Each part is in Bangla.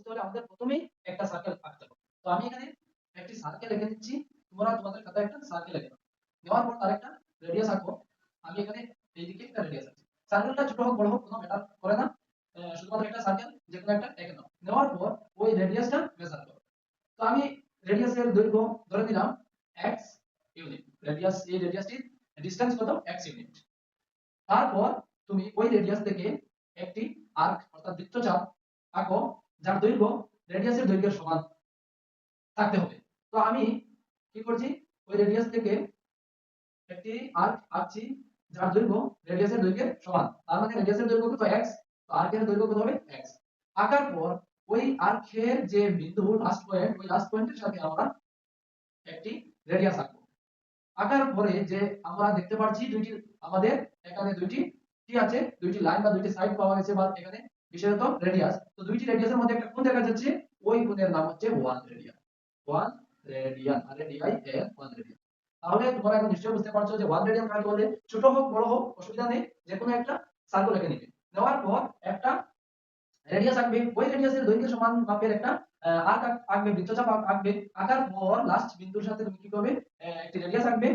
বুঝতে হলে আমাদের প্রথমেই একটা সার্কেল আঁকতে হবে। তো আমি এখানে একটি সার্কেল এঁকে দিচ্ছি, তোমরা তোমাদের খাতায় একটা সার্কেল এঁকে দাও। নেওয়ার পর তার একটা রেডিয়াস আঁকো। আমি এখানে এইদিকে একটা রেডিয়াস আঁকছি। সার্কেলটা ছোট হোক বড় হোক কোনো ম্যাটার করে না, শুধুমাত্র একটা সার্কেল যে কোনো একটা এঁকে নাও। নেওয়ার পর ওই রেডিয়াসটা মেজার করো। তো আমি রেডিয়াসের দৈর্ঘ্য ধরে নিলাম x ইউনিট। এই রেডিয়াসটির ডিসটেন্স কত? x unit. তারপর তুমি ওই রেডিয়াস থেকে একটি আর্ক অর্থাৎ বৃত্তচাপ আঁকো, যার দৈর্ঘ্য রেডিয়াসের দৈর্ঘ্যের সমান থাকতে হবে। তো আমি কি করছি, ওই রেডিয়াস থেকে একটি আর্ক আঁকছি যার দৈর্ঘ্য রেডিয়াসের দৈর্ঘ্যের সমান। তার মানে রেডিয়াসের দৈর্ঘ্য কত? x। তো আর্কের দৈর্ঘ্য কত হবে? x। আঁকার পর ওই আর্কের যে বিন্দু লাস্ট পয়েন্ট, ওই লাস্ট পয়েন্টের সাথে আমরা একটি রেডিয়াস আঁকবো। আঁকার পরে যে আমরা দেখতে পাচ্ছি দুইটি, আমাদের এখানে দুইটি কি আছে, দুইটি লাইন বা দুইটি সাইড পাওয়া গেছে, বা এখানে বিশেষত রেডিয়াস। তো দুইটি রেডিয়াসের মধ্যে একটা কোণ দেখা যাচ্ছে, ওই কোণের নাম হচ্ছে 1 রেডিয়ান। 1 রেডিয়ান আর ডিআই এর 1 রেডিয়ান। তাহলে তোমরা এখন নিশ্চয়ই বুঝতে পারছো যে 1 রেডিয়ান কাকে বলে। ছোট হোক বড় হোক অসুবিধা নেই, যে কোনো একটা সার্কেল এঁকে নিবে। নেওয়ার পর একটা রেডিয়াস আঁকবে, ওই রেডিয়াসের দৈর্ঘ্য সমান মাপের একটা আর্ক আঁকবে, বৃত্তচাপ আঁকবে। আঁকার পর লাস্ট বিন্দুর সাথে তুমি কি করবে, একটি রেডিয়াস আঁকবে।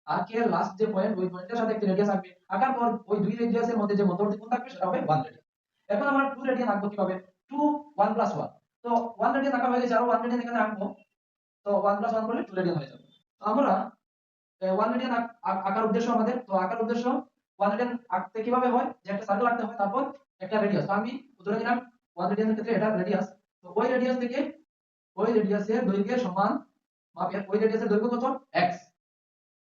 আর্কের লাস্ট যে পয়েন্ট, ওই পয়েন্টের সাথে একটি রেডিয়াস আঁকবে। আঁকার পর ওই দুই রেডিয়াসের মধ্যে যে মধ্যবর্তী কোণ থাকবে সেটা হবে 1 রেডিয়ান। এখন আমরা 2 রেডিয়ান আঁকবো কিভাবে? 2 1 + 1। তো 1 রেডিয়ান আঁকা হয়ে গেছে, আরো 1 রেডিয়ান এখানে আঁকবো। তো 1 + 1 করলে 2 রেডিয়ান হয়ে যাবে। তো আমরা 1 রেডিয়ান আঁকার উদ্দেশ্য আমাদের, তো আঁকার উদ্দেশ্য 1 রেডিয়ান আঁকতে কিভাবে হয়, যে একটা সার্কেল আঁকতে হয়, তারপর একটা রেডিয়াস। তো আমি ধরে নিলাম 1 রেডিয়ানের ক্ষেত্রে এটা রেডিয়াস। তো ওই রেডিয়াস থেকে ওই রেডিয়াসের দৈর্ঘ্যের সমান মাপের, ওই রেডিয়াসের দৈর্ঘ্য কত? x।